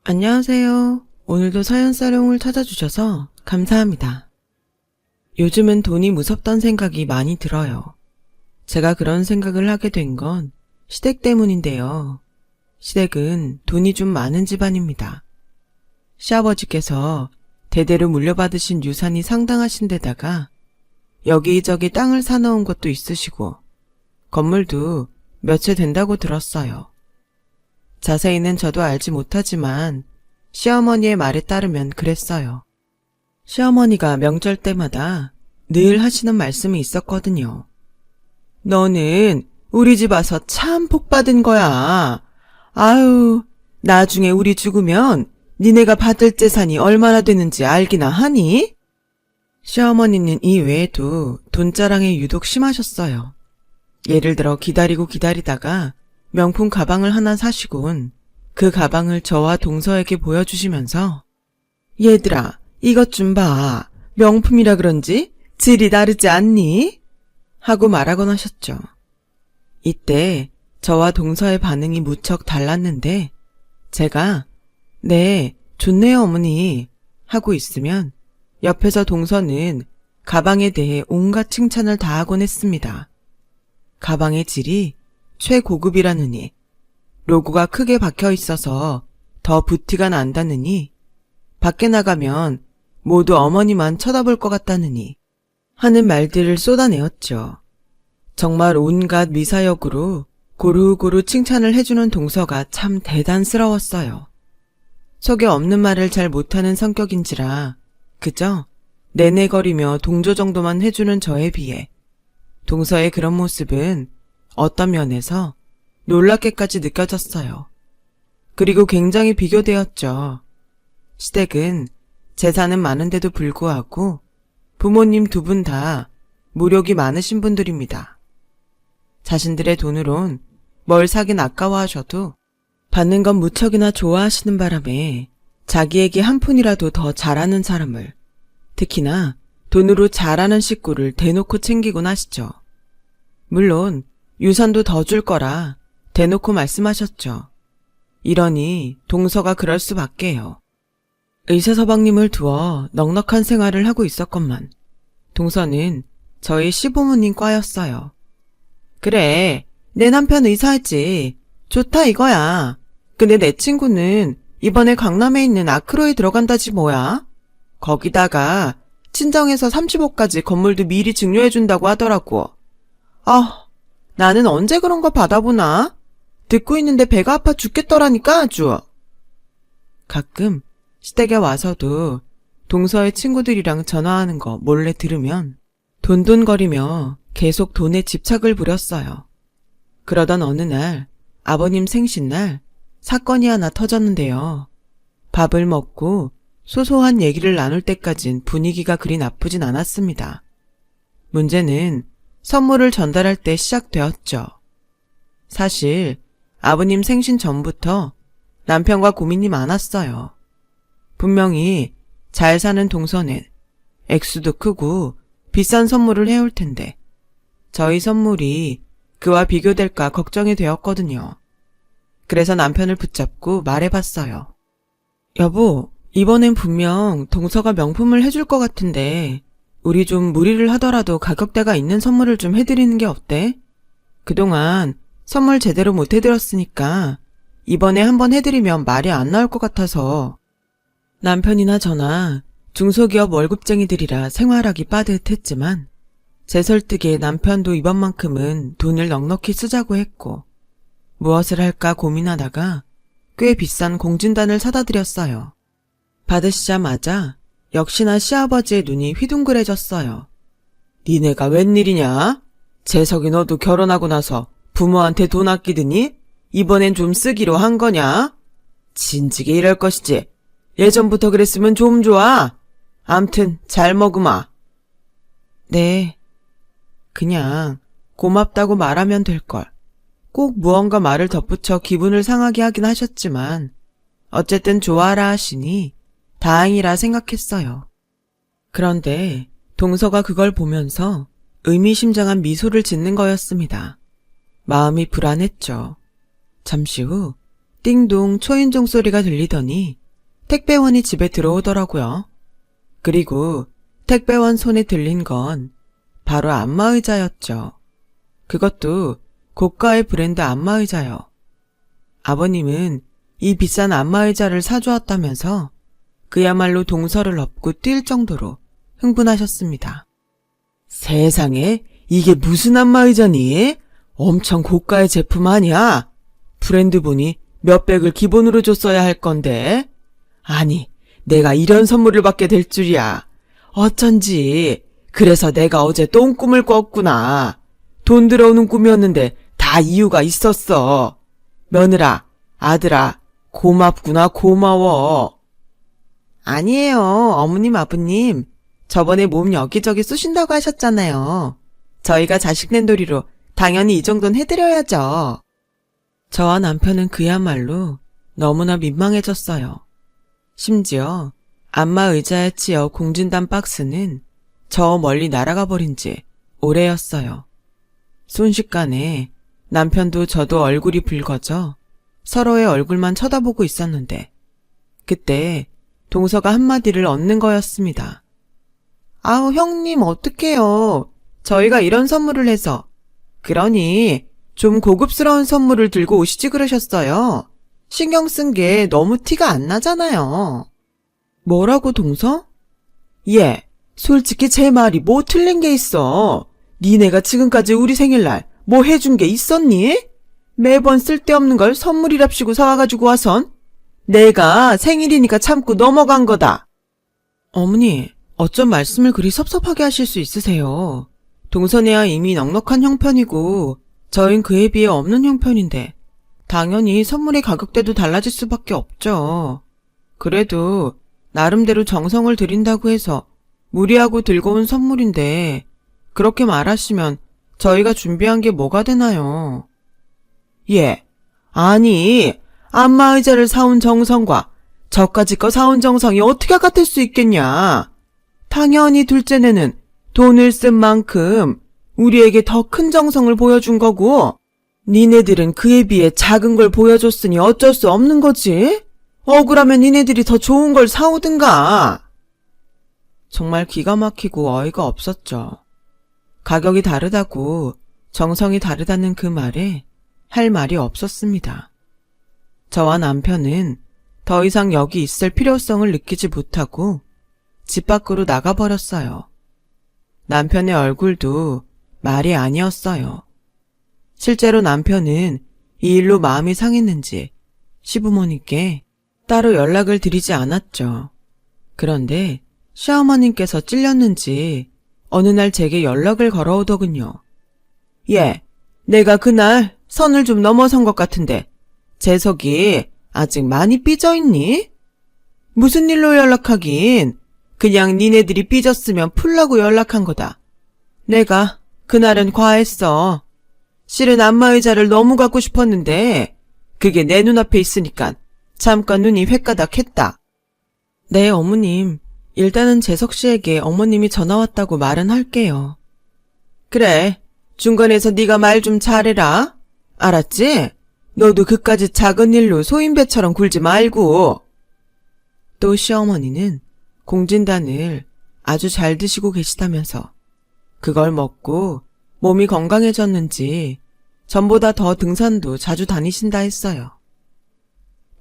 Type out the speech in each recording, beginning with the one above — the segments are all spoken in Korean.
안녕하세요. 오늘도 사연사롱을 찾아주셔서 감사합니다. 요즘은 돈이 무섭단 생각이 많이 들어요. 제가 그런 생각을 하게 된 건 시댁 때문인데요. 시댁은 돈이 좀 많은 집안입니다. 시아버지께서 대대로 물려받으신 유산이 상당하신 데다가 여기저기 땅을 사놓은 것도 있으시고 건물도 몇 채 된다고 들었어요. 자세히는 저도 알지 못하지만 시어머니의 말에 따르면 그랬어요. 시어머니가 명절 때마다 늘 하시는 말씀이 있었거든요. 너는 우리 집 와서 참 복 받은 거야. 아유, 나중에 우리 죽으면 니네가 받을 재산이 얼마나 되는지 알기나 하니? 시어머니는 이 외에도 돈자랑에 유독 심하셨어요. 예를 들어 기다리다가 명품 가방을 하나 사시곤 그 가방을 저와 동서에게 보여주시면서 얘들아, 이것 좀 봐. 명품이라 그런지 질이 다르지 않니? 하고 말하곤 하셨죠. 이때 저와 동서의 반응이 무척 달랐는데 제가 네, 좋네요 어머니 하고 있으면 옆에서 동서는 가방에 대해 온갖 칭찬을 다 하곤 했습니다. 가방의 질이 최고급이라느니, 로고가 크게 박혀 있어서 더 부티가 난다느니, 밖에 나가면 모두 어머니만 쳐다볼 것 같다느니 하는 말들을 쏟아내었죠. 정말 온갖 미사역으로 고루고루 칭찬을 해주는 동서가 참 대단스러웠어요. 속에 없는 말을 잘 못하는 성격인지라 그저 내내거리며 동조 정도만 해주는 저에 비해 동서의 그런 모습은 어떤 면에서 놀랍게까지 느껴졌어요. 그리고 굉장히 비교되었죠. 시댁은 재산은 많은데도 불구하고 부모님 두 분 다 무력이 많으신 분들입니다. 자신들의 돈으론 뭘 사긴 아까워하셔도 받는 건 무척이나 좋아하시는 바람에 자기에게 한 푼이라도 더 잘하는 사람을, 특히나 돈으로 잘하는 식구를 대놓고 챙기곤 하시죠. 물론 유산도 더 줄 거라 대놓고 말씀하셨죠. 이러니 동서가 그럴 수밖에요. 의사서방님을 두어 넉넉한 생활을 하고 있었건만 동서는 저희 시부모님 과였어요. 그래, 내 남편 의사했지. 좋다 이거야. 근데 내 친구는 이번에 강남에 있는 아크로에 들어간다지 뭐야. 거기다가 친정에서 30억까지 건물도 미리 증여해준다고 하더라고. 아, 나는 언제 그런 거 받아보나? 듣고 있는데 배가 아파 죽겠더라니까 아주. 가끔 시댁에 와서도 동서의 친구들이랑 전화하는 거 몰래 들으면 돈돈거리며 계속 돈에 집착을 부렸어요. 그러던 어느 날 아버님 생신날 사건이 하나 터졌는데요. 밥을 먹고 소소한 얘기를 나눌 때까진 분위기가 그리 나쁘진 않았습니다. 문제는 선물을 전달할 때 시작되었죠. 사실 아버님 생신 전부터 남편과 고민이 많았어요. 분명히 잘 사는 동서는 액수도 크고 비싼 선물을 해올 텐데 저희 선물이 그와 비교될까 걱정이 되었거든요. 그래서 남편을 붙잡고 말해봤어요. 여보, 이번엔 분명 동서가 명품을 해줄 것 같은데 우리 좀 무리를 하더라도 가격대가 있는 선물을 좀 해드리는 게 어때? 그동안 선물 제대로 못 해드렸으니까 이번에 한번 해드리면 말이 안 나올 것 같아서. 남편이나 저나 중소기업 월급쟁이들이라 생활하기 빠듯했지만 제 설득에 남편도 이번만큼은 돈을 넉넉히 쓰자고 했고 무엇을 할까 고민하다가 꽤 비싼 공진단을 사다 드렸어요. 받으시자마자 역시나 시아버지의 눈이 휘둥그레졌어요. 니네가 웬일이냐? 재석이 너도 결혼하고 나서 부모한테 돈 아끼더니 이번엔 좀 쓰기로 한 거냐? 진지게 이럴 것이지. 예전부터 그랬으면 좀 좋아. 암튼 잘 먹으마. 네. 그냥 고맙다고 말하면 될걸. 꼭 무언가 말을 덧붙여 기분을 상하게 하긴 하셨지만 어쨌든 좋아라 하시니 다행이라 생각했어요. 그런데 동서가 그걸 보면서 의미심장한 미소를 짓는 거였습니다. 마음이 불안했죠. 잠시 후 띵동 초인종 소리가 들리더니 택배원이 집에 들어오더라고요. 그리고 택배원 손에 들린 건 바로 안마의자였죠. 그것도 고가의 브랜드 안마의자요. 아버님은 이 비싼 안마의자를 사주었다면서 그야말로 동서를 업고 뛸 정도로 흥분하셨습니다. 세상에, 이게 무슨 안마의자니? 엄청 고가의 제품 아니야? 브랜드분이 몇백을 기본으로 줬어야 할 건데. 아니, 내가 이런 선물을 받게 될 줄이야. 어쩐지. 그래서 내가 어제 똥꿈을 꿨구나. 돈 들어오는 꿈이었는데 다 이유가 있었어. 며느라, 아들아, 고맙구나, 고마워. 아니에요, 어머님, 아버님. 저번에 몸 여기저기 쑤신다고 하셨잖아요. 저희가 자식 낸돌이로 당연히 이 정도는 해드려야죠. 저와 남편은 그야말로 너무나 민망해졌어요. 심지어 안마 의자에 치여 공진단 박스는 저 멀리 날아가 버린 지 오래였어요. 순식간에 남편도 저도 얼굴이 붉어져 서로의 얼굴만 쳐다보고 있었는데 그때 동서가 한마디를 얻는 거였습니다. 아우, 형님 어떡해요. 저희가 이런 선물을 해서. 그러니 좀 고급스러운 선물을 들고 오시지 그러셨어요. 신경 쓴 게 너무 티가 안 나잖아요. 뭐라고, 동서? 예, 솔직히 제 말이 뭐 틀린 게 있어. 니네가 지금까지 우리 생일날 뭐 해준 게 있었니? 매번 쓸데없는 걸 선물이랍시고 사와가지고 와선 내가 생일이니까 참고 넘어간 거다. 어머니, 어쩜 말씀을 그리 섭섭하게 하실 수 있으세요. 동선이야 이미 넉넉한 형편이고 저흰 그에 비해 없는 형편인데 당연히 선물의 가격대도 달라질 수밖에 없죠. 그래도 나름대로 정성을 들인다고 해서 무리하고 들고 온 선물인데 그렇게 말하시면 저희가 준비한 게 뭐가 되나요? 예, 아니 안마의자를 사온 정성과 저까지 거 사온 정성이 어떻게 같을 수 있겠냐. 당연히 둘째네는 돈을 쓴 만큼 우리에게 더 큰 정성을 보여준 거고 니네들은 그에 비해 작은 걸 보여줬으니 어쩔 수 없는 거지. 억울하면 니네들이 더 좋은 걸 사오든가. 정말 기가 막히고 어이가 없었죠. 가격이 다르다고 정성이 다르다는 그 말에 할 말이 없었습니다. 저와 남편은 더 이상 여기 있을 필요성을 느끼지 못하고 집 밖으로 나가버렸어요. 남편의 얼굴도 말이 아니었어요. 실제로 남편은 이 일로 마음이 상했는지 시부모님께 따로 연락을 드리지 않았죠. 그런데 시어머님께서 찔렸는지 어느 날 제게 연락을 걸어오더군요. 예, 내가 그날 선을 좀 넘어선 것 같은데 재석이 아직 많이 삐져있니? 무슨 일로 연락하긴. 그냥 니네들이 삐졌으면 풀라고 연락한 거다. 내가 그날은 과했어. 실은 안마의자를 너무 갖고 싶었는데 그게 내 눈앞에 있으니까 잠깐 눈이 횟가닥했다. 네, 어머님. 일단은 재석 씨에게 어머님이 전화 왔다고 말은 할게요. 그래, 중간에서 네가 말 좀 잘해라. 알았지? 너도 그까짓 작은 일로 소인배처럼 굴지 말고. 또 시어머니는 공진단을 아주 잘 드시고 계시다면서 그걸 먹고 몸이 건강해졌는지 전보다 더 등산도 자주 다니신다 했어요.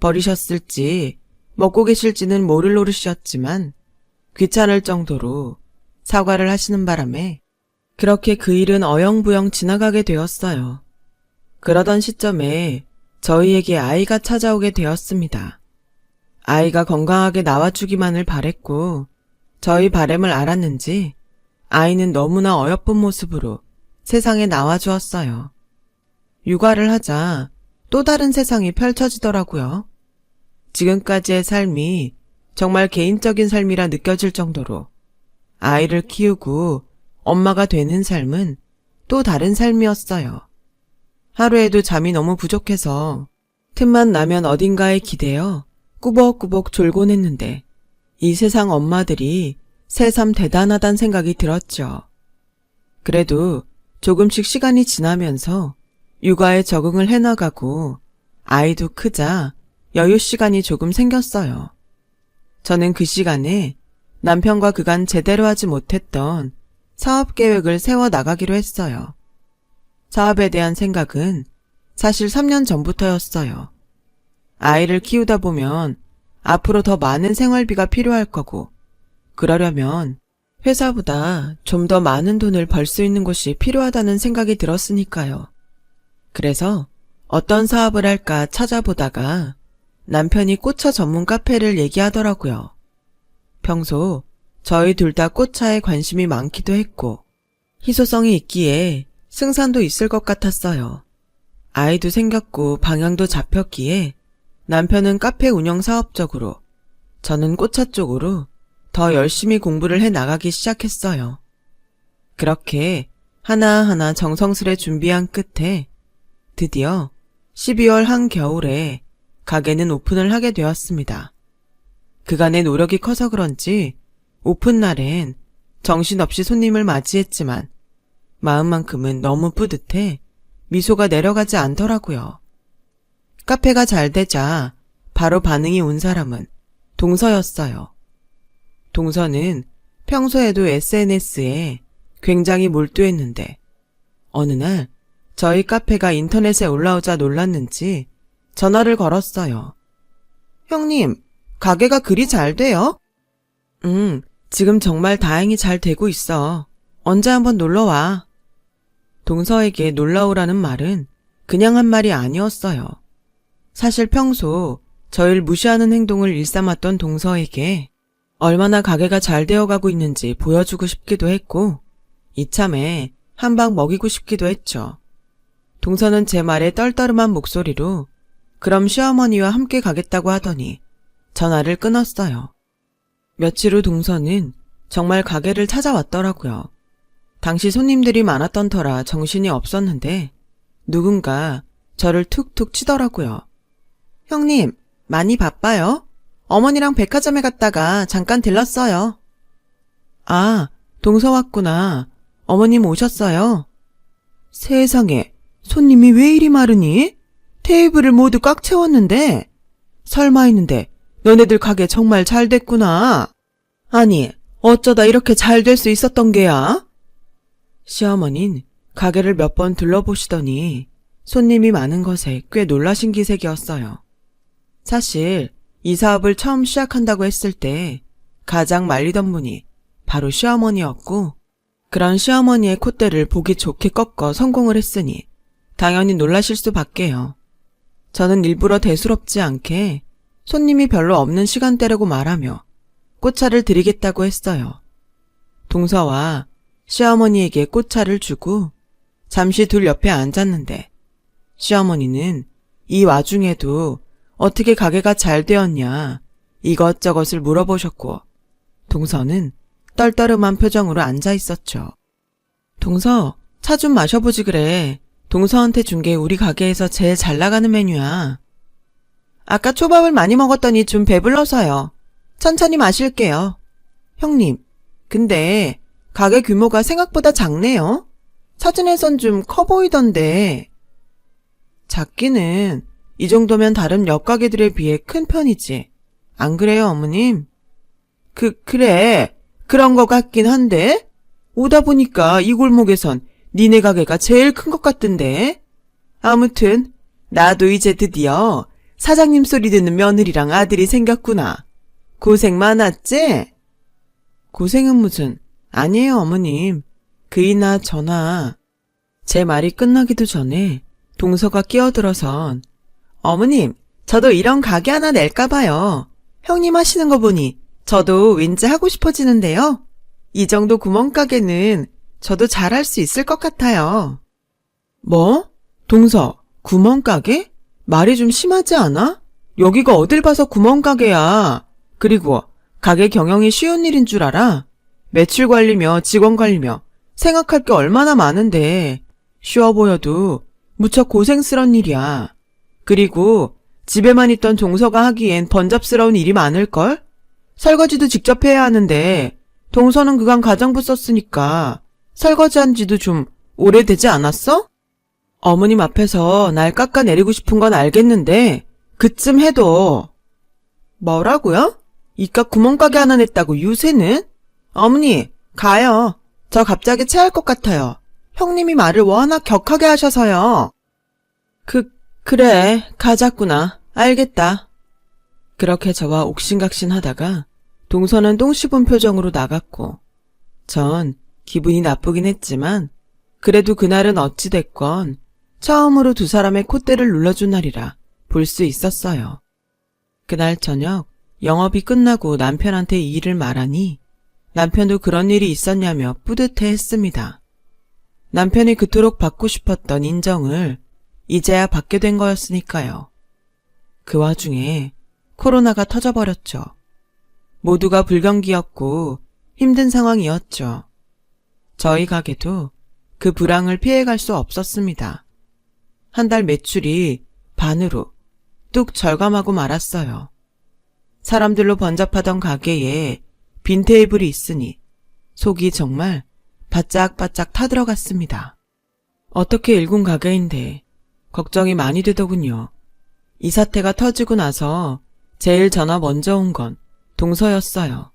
버리셨을지 먹고 계실지는 모를 노릇이었지만 귀찮을 정도로 사과를 하시는 바람에 그렇게 그 일은 어영부영 지나가게 되었어요. 그러던 시점에 저희에게 아이가 찾아오게 되었습니다. 아이가 건강하게 나와주기만을 바랬고 저희 바램을 알았는지 아이는 너무나 어여쁜 모습으로 세상에 나와주었어요. 육아를 하자 또 다른 세상이 펼쳐지더라고요. 지금까지의 삶이 정말 개인적인 삶이라 느껴질 정도로 아이를 키우고 엄마가 되는 삶은 또 다른 삶이었어요. 하루에도 잠이 너무 부족해서 틈만 나면 어딘가에 기대어 꾸벅꾸벅 졸곤 했는데 이 세상 엄마들이 새삼 대단하단 생각이 들었죠. 그래도 조금씩 시간이 지나면서 육아에 적응을 해나가고 아이도 크자 여유 시간이 조금 생겼어요. 저는 그 시간에 남편과 그간 제대로 하지 못했던 사업 계획을 세워 나가기로 했어요. 사업에 대한 생각은 사실 3년 전부터였어요. 아이를 키우다 보면 앞으로 더 많은 생활비가 필요할 거고, 그러려면 회사보다 좀 더 많은 돈을 벌 수 있는 곳이 필요하다는 생각이 들었으니까요. 그래서 어떤 사업을 할까 찾아보다가 남편이 꽃차 전문 카페를 얘기하더라고요. 평소 저희 둘 다 꽃차에 관심이 많기도 했고 희소성이 있기에 승산도 있을 것 같았어요. 아이도 생겼고 방향도 잡혔기에 남편은 카페 운영 사업 쪽으로, 저는 꽃차 쪽으로 더 열심히 공부를 해 나가기 시작했어요. 그렇게 하나하나 정성스레 준비한 끝에 드디어 12월 한겨울에 가게는 오픈을 하게 되었습니다. 그간의 노력이 커서 그런지 오픈 날엔 정신없이 손님을 맞이했지만 마음만큼은 너무 뿌듯해 미소가 내려가지 않더라고요. 카페가 잘 되자 바로 반응이 온 사람은 동서였어요. 동서는 평소에도 SNS에 굉장히 몰두했는데 어느 날 저희 카페가 인터넷에 올라오자 놀랐는지 전화를 걸었어요. 형님, 가게가 그리 잘 돼요? 지금 정말 다행히 잘 되고 있어. 언제 한번 놀러와. 동서에게 놀러오라는 말은 그냥 한 말이 아니었어요. 사실 평소 저를 무시하는 행동을 일삼았던 동서에게 얼마나 가게가 잘 되어가고 있는지 보여주고 싶기도 했고 이참에 한 방 먹이고 싶기도 했죠. 동서는 제 말에 떨떠름한 목소리로 그럼 시어머니와 함께 가겠다고 하더니 전화를 끊었어요. 며칠 후 동서는 정말 가게를 찾아왔더라고요. 당시 손님들이 많았던 터라 정신이 없었는데 누군가 저를 툭툭 치더라고요. 형님, 많이 바빠요? 어머니랑 백화점에 갔다가 잠깐 들렀어요. 아, 동서 왔구나. 어머님 오셨어요? 세상에, 손님이 왜 이리 많으니? 테이블을 모두 꽉 채웠는데? 설마 했는데 너네들 가게 정말 잘 됐구나. 아니, 어쩌다 이렇게 잘 될 수 있었던 게야? 시어머니는 가게를 몇 번 둘러보시더니 손님이 많은 것에 꽤 놀라신 기색이었어요. 사실 이 사업을 처음 시작한다고 했을 때 가장 말리던 분이 바로 시어머니였고 그런 시어머니의 콧대를 보기 좋게 꺾어 성공을 했으니 당연히 놀라실 수밖에요. 저는 일부러 대수롭지 않게 손님이 별로 없는 시간대라고 말하며 꽃차를 드리겠다고 했어요. 동서와 시어머니에게 꽃차를 주고 잠시 둘 옆에 앉았는데 시어머니는 이 와중에도 어떻게 가게가 잘 되었냐 이것저것을 물어보셨고 동서는 떨떠름한 표정으로 앉아 있었죠. 동서, 차 좀 마셔보지 그래. 동서한테 준 게 우리 가게에서 제일 잘 나가는 메뉴야. 아까 초밥을 많이 먹었더니 좀 배불러서요. 천천히 마실게요. 형님, 근데 가게 규모가 생각보다 작네요. 사진에선 좀 커 보이던데. 작기는 이 정도면 다른 옆 가게들에 비해 큰 편이지. 안 그래요, 어머님? 그래. 그런 것 같긴 한데. 오다 보니까 이 골목에선 니네 가게가 제일 큰 것 같던데. 아무튼 나도 이제 드디어 사장님 소리 듣는 며느리랑 아들이 생겼구나. 고생 많았지? 고생은 무슨. 아니에요, 어머님. 그이나 저나. 제 말이 끝나기도 전에 동서가 끼어들어선 어머님, 저도 이런 가게 하나 낼까 봐요. 형님 하시는 거 보니 저도 왠지 하고 싶어지는데요. 이 정도 구멍가게는 저도 잘할 수 있을 것 같아요. 뭐? 동서, 구멍가게? 말이 좀 심하지 않아? 여기가 어딜 봐서 구멍가게야. 그리고 가게 경영이 쉬운 일인 줄 알아? 매출 관리며 직원 관리며 생각할 게 얼마나 많은데 쉬워 보여도 무척 고생스러운 일이야. 그리고 집에만 있던 동서가 하기엔 번잡스러운 일이 많을걸? 설거지도 직접 해야 하는데 동서는 그간 가정부 썼으니까 설거지한 지도 좀 오래되지 않았어? 어머님 앞에서 날 깎아내리고 싶은 건 알겠는데 그쯤 해도. 뭐라고요? 이깟 구멍가게 하나 냈다고 유세는? 어머니, 가요. 저 갑자기 체할 것 같아요. 형님이 말을 워낙 격하게 하셔서요. 그래, 가자꾸나. 알겠다. 그렇게 저와 옥신각신 하다가 동서는 똥 씹은 표정으로 나갔고, 전 기분이 나쁘긴 했지만 그래도 그날은 어찌됐건 처음으로 두 사람의 콧대를 눌러준 날이라 볼 수 있었어요. 그날 저녁 영업이 끝나고 남편한테 이 일을 말하니 남편도 그런 일이 있었냐며 뿌듯해했습니다. 남편이 그토록 받고 싶었던 인정을 이제야 받게 된 거였으니까요. 그 와중에 코로나가 터져버렸죠. 모두가 불경기였고 힘든 상황이었죠. 저희 가게도 그 불황을 피해갈 수 없었습니다. 한 달 매출이 반으로 뚝 절감하고 말았어요. 사람들로 번잡하던 가게에 빈 테이블이 있으니 속이 정말 바짝바짝 타들어갔습니다. 어떻게 일군 가게인데 걱정이 많이 되더군요. 이 사태가 터지고 나서 제일 전화 먼저 온 건 동서였어요.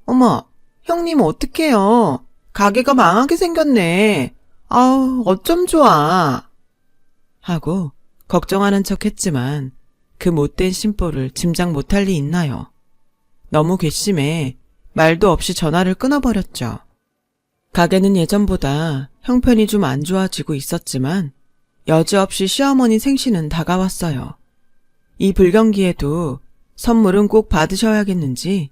어머, 형님 어떡해요. 가게가 망하게 생겼네. 아우, 어쩜 좋아. 하고 걱정하는 척 했지만 그 못된 심보를 짐작 못할 리 있나요? 너무 괘씸해 말도 없이 전화를 끊어버렸죠. 가게는 예전보다 형편이 좀 안 좋아지고 있었지만 여지없이 시어머니 생신은 다가왔어요. 이 불경기에도 선물은 꼭 받으셔야겠는지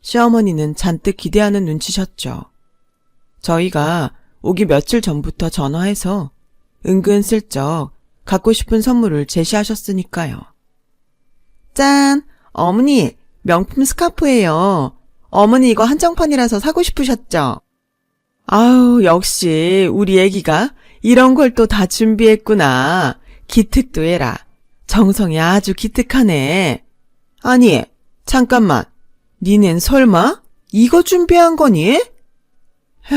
시어머니는 잔뜩 기대하는 눈치셨죠. 저희가 오기 며칠 전부터 전화해서 은근슬쩍 갖고 싶은 선물을 제시하셨으니까요. 짠! 어머니, 명품 스카프예요. 어머니 이거 한정판이라서 사고 싶으셨죠? 아우, 역시 우리 애기가 이런 걸 또 다 준비했구나. 기특도 해라. 정성이 아주 기특하네. 아니, 잠깐만. 니넨 설마 이거 준비한 거니? 휴,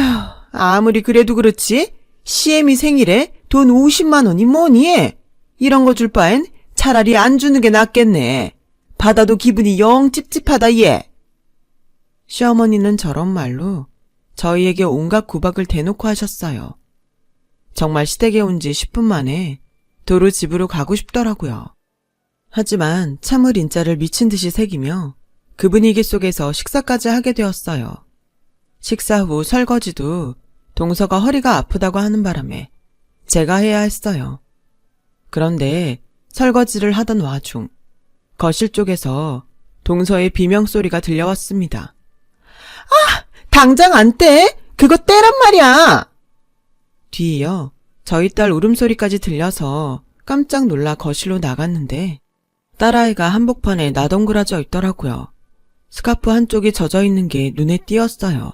아무리 그래도 그렇지 시애미 생일에 돈 50만 원이 뭐니? 이런 거 줄 바엔 차라리 안 주는 게 낫겠네. 받아도 기분이 영 찝찝하다 얘. 시어머니는 저런 말로 저희에게 온갖 구박을 대놓고 하셨어요. 정말 시댁에 온 지 10분 만에 도로 집으로 가고 싶더라고요. 하지만 참을 인자를 미친 듯이 새기며 그 분위기 속에서 식사까지 하게 되었어요. 식사 후 설거지도 동서가 허리가 아프다고 하는 바람에 제가 해야 했어요. 그런데 설거지를 하던 와중 거실 쪽에서 동서의 비명소리가 들려왔습니다. 아! 당장 안 떼! 그거 떼란 말이야! 뒤이어 저희 딸 울음소리까지 들려서 깜짝 놀라 거실로 나갔는데 딸아이가 한복판에 나덩그러져 있더라고요. 스카프 한쪽이 젖어 있는 게 눈에 띄었어요.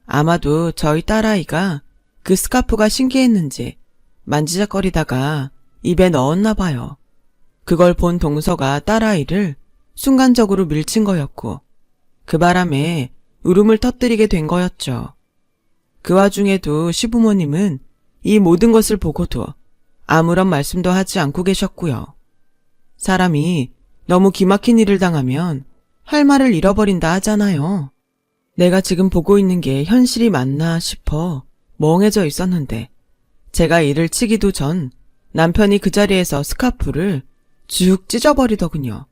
아마도 저희 딸아이가 그 스카프가 신기했는지 만지작거리다가 입에 넣었나 봐요. 그걸 본 동서가 딸아이를 순간적으로 밀친 거였고 그 바람에 울음을 터뜨리게 된 거였죠. 그 와중에도 시부모님은 이 모든 것을 보고도 아무런 말씀도 하지 않고 계셨고요. 사람이 너무 기막힌 일을 당하면 할 말을 잃어버린다 하잖아요. 내가 지금 보고 있는 게 현실이 맞나 싶어 멍해져 있었는데 제가 이를 치기도 전 남편이 그 자리에서 스카프를 쭉 찢어버리더군요.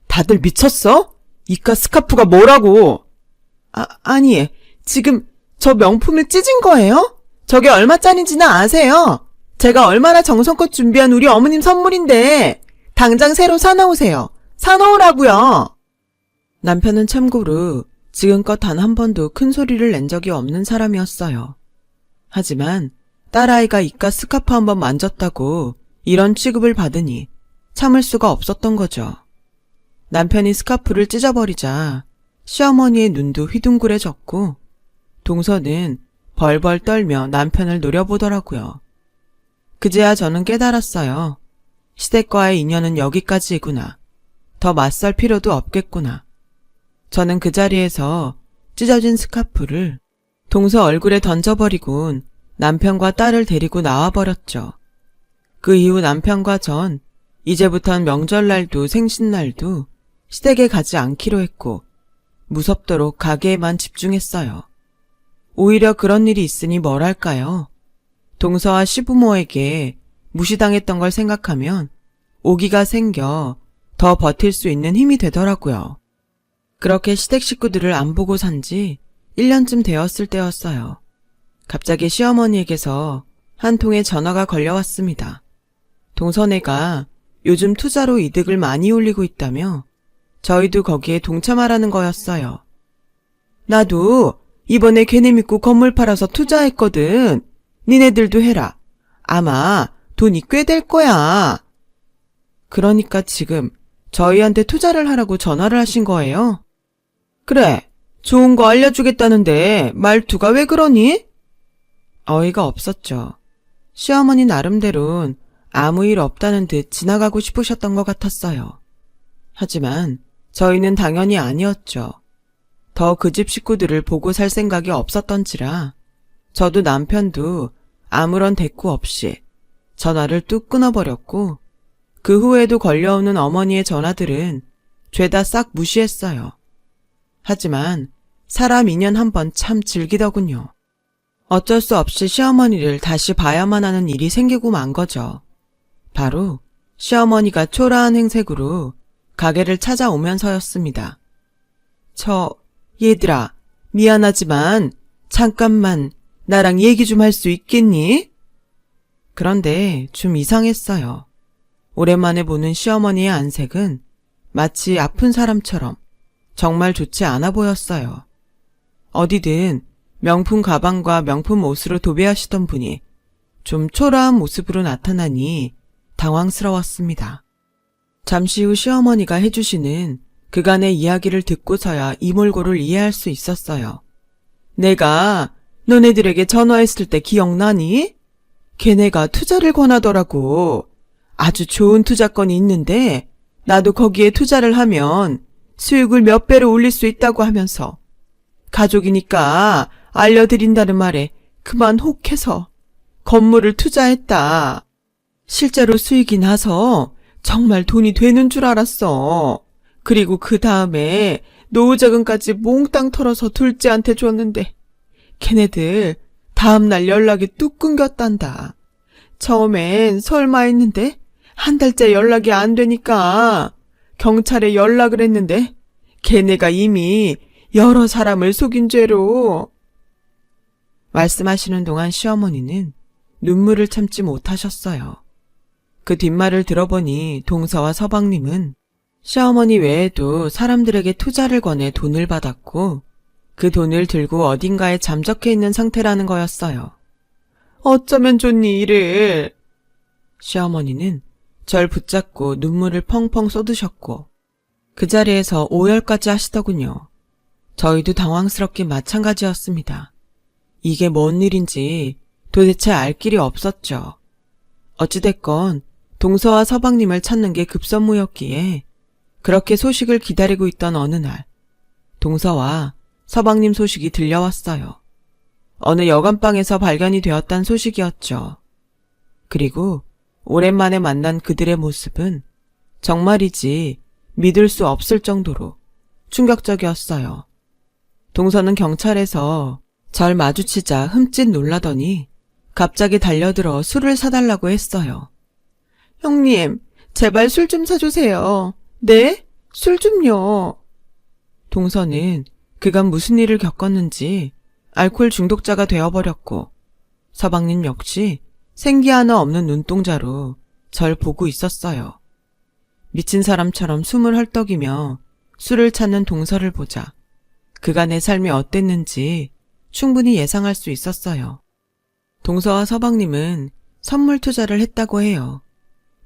다들 미쳤어? 이깟 스카프가 뭐라고? 아니, 지금 저 명품을 찢은 거예요? 저게 얼마짜린지는 아세요? 제가 얼마나 정성껏 준비한 우리 어머님 선물인데 당장 새로 사놓으세요. 사놓으라고요. 남편은 참고로 지금껏 단 한 번도 큰 소리를 낸 적이 없는 사람이었어요. 하지만 딸아이가 이깟 스카프 한번 만졌다고 이런 취급을 받으니 참을 수가 없었던 거죠. 남편이 스카프를 찢어버리자 시어머니의 눈도 휘둥그레졌고 동서는 벌벌 떨며 남편을 노려보더라고요. 그제야 저는 깨달았어요. 시댁과의 인연은 여기까지이구나. 더 맞설 필요도 없겠구나. 저는 그 자리에서 찢어진 스카프를 동서 얼굴에 던져버리곤 남편과 딸을 데리고 나와버렸죠. 그 이후 남편과 전 이제부턴 명절날도 생신날도 시댁에 가지 않기로 했고 무섭도록 가게에만 집중했어요. 오히려 그런 일이 있으니 뭘 할까요? 동서와 시부모에게 무시당했던 걸 생각하면 오기가 생겨 더 버틸 수 있는 힘이 되더라고요. 그렇게 시댁 식구들을 안 보고 산 지 1년쯤 되었을 때였어요. 갑자기 시어머니에게서 한 통의 전화가 걸려왔습니다. 동서네가 요즘 투자로 이득을 많이 올리고 있다며 저희도 거기에 동참하라는 거였어요. 나도 이번에 걔네 믿고 건물 팔아서 투자했거든. 니네들도 해라. 아마 돈이 꽤 될 거야. 그러니까 지금 저희한테 투자를 하라고 전화를 하신 거예요? 그래, 좋은 거 알려주겠다는데 말투가 왜 그러니? 어이가 없었죠. 시어머니 나름대로는 아무 일 없다는 듯 지나가고 싶으셨던 것 같았어요. 하지만 저희는 당연히 아니었죠. 더 그 집 식구들을 보고 살 생각이 없었던지라 저도 남편도 아무런 대꾸 없이 전화를 뚝 끊어버렸고 그 후에도 걸려오는 어머니의 전화들은 죄다 싹 무시했어요. 하지만 사람 인연 한번 참 즐기더군요. 어쩔 수 없이 시어머니를 다시 봐야만 하는 일이 생기고 만 거죠. 바로 시어머니가 초라한 행색으로 가게를 찾아오면서였습니다. 얘들아, 미안하지만 잠깐만 나랑 얘기 좀 할 수 있겠니? 그런데 좀 이상했어요. 오랜만에 보는 시어머니의 안색은 마치 아픈 사람처럼 정말 좋지 않아 보였어요. 어디든 명품 가방과 명품 옷으로 도배하시던 분이 좀 초라한 모습으로 나타나니 당황스러웠습니다. 잠시 후 시어머니가 해주시는 그간의 이야기를 듣고서야 이몰고를 이해할 수 있었어요. 내가 너네들에게 전화했을 때 기억나니? 걔네가 투자를 권하더라고. 아주 좋은 투자건이 있는데 나도 거기에 투자를 하면 수익을 몇 배로 올릴 수 있다고 하면서 가족이니까 알려드린다는 말에 그만 혹해서 건물을 투자했다. 실제로 수익이 나서 정말 돈이 되는 줄 알았어. 그리고 그 다음에 노후자금까지 몽땅 털어서 둘째한테 줬는데 걔네들 다음날 연락이 뚝 끊겼단다. 처음엔 설마 했는데 한 달째 연락이 안 되니까 경찰에 연락을 했는데 걔네가 이미 여러 사람을 속인 죄로. 말씀하시는 동안 시어머니는 눈물을 참지 못하셨어요. 그 뒷말을 들어보니 동서와 서방님은 시어머니 외에도 사람들에게 투자를 권해 돈을 받았고 그 돈을 들고 어딘가에 잠적해 있는 상태라는 거였어요. 어쩌면 좋니 이를. 시어머니는 절 붙잡고 눈물을 펑펑 쏟으셨고 그 자리에서 오열까지 하시더군요. 저희도 당황스럽긴 마찬가지였습니다. 이게 뭔 일인지 도대체 알 길이 없었죠. 어찌됐건 동서와 서방님을 찾는 게 급선무였기에 그렇게 소식을 기다리고 있던 어느 날 동서와 서방님 소식이 들려왔어요. 어느 여관방에서 발견이 되었단 소식이었죠. 그리고 오랜만에 만난 그들의 모습은 정말이지 믿을 수 없을 정도로 충격적이었어요. 동서는 경찰에서 절 마주치자 흠칫 놀라더니 갑자기 달려들어 술을 사달라고 했어요. 형님, 제발 술 좀 사주세요. 네? 술 좀요. 동서는 그간 무슨 일을 겪었는지 알코올 중독자가 되어버렸고 서방님 역시 생기 하나 없는 눈동자로 절 보고 있었어요. 미친 사람처럼 숨을 헐떡이며 술을 찾는 동서를 보자 그간의 삶이 어땠는지 충분히 예상할 수 있었어요. 동서와 서방님은 선물 투자를 했다고 해요.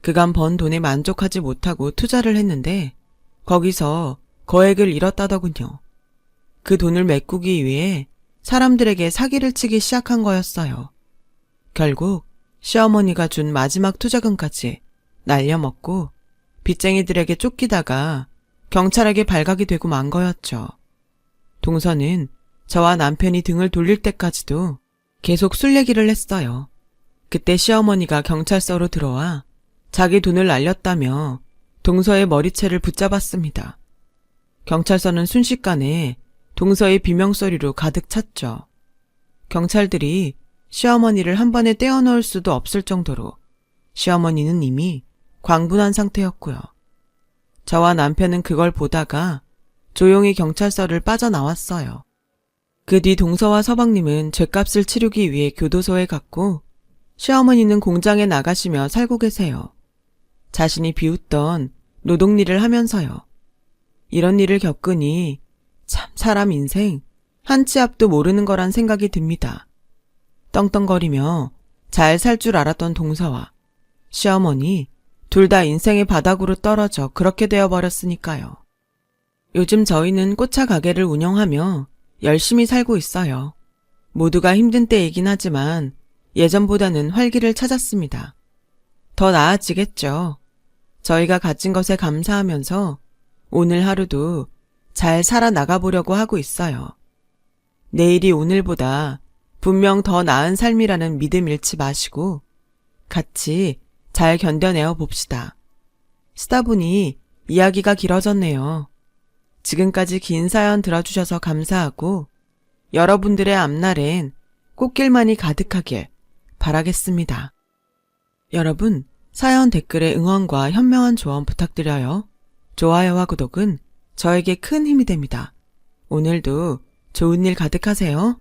그간 번 돈에 만족하지 못하고 투자를 했는데 거기서 거액을 잃었다더군요. 그 돈을 메꾸기 위해 사람들에게 사기를 치기 시작한 거였어요. 결국 시어머니가 준 마지막 투자금까지 날려먹고 빚쟁이들에게 쫓기다가 경찰에게 발각이 되고 만 거였죠. 동서는 저와 남편이 등을 돌릴 때까지도 계속 술 얘기를 했어요. 그때 시어머니가 경찰서로 들어와 자기 돈을 날렸다며 동서의 머리채를 붙잡았습니다. 경찰서는 순식간에 동서의 비명소리로 가득 찼죠. 경찰들이 시어머니를 한 번에 떼어놓을 수도 없을 정도로 시어머니는 이미 광분한 상태였고요. 저와 남편은 그걸 보다가 조용히 경찰서를 빠져나왔어요. 그 뒤 동서와 서방님은 죗값을 치르기 위해 교도소에 갔고 시어머니는 공장에 나가시며 살고 계세요. 자신이 비웃던 노동일을 하면서요. 이런 일을 겪으니 참 사람 인생 한 치 앞도 모르는 거란 생각이 듭니다. 떵떵거리며 잘 살 줄 알았던 동서와 시어머니 둘 다 인생의 바닥으로 떨어져 그렇게 되어버렸으니까요. 요즘 저희는 꽃차 가게를 운영하며 열심히 살고 있어요. 모두가 힘든 때이긴 하지만 예전보다는 활기를 찾았습니다. 더 나아지겠죠. 저희가 가진 것에 감사하면서 오늘 하루도 잘 살아나가보려고 하고 있어요. 내일이 오늘보다 분명 더 나은 삶이라는 믿음 잃지 마시고 같이 잘 견뎌내어 봅시다. 쓰다 보니 이야기가 길어졌네요. 지금까지 긴 사연 들어주셔서 감사하고 여러분들의 앞날엔 꽃길만이 가득하길 바라겠습니다. 여러분, 사연 댓글에 응원과 현명한 조언 부탁드려요. 좋아요와 구독은 저에게 큰 힘이 됩니다. 오늘도 좋은 일 가득하세요.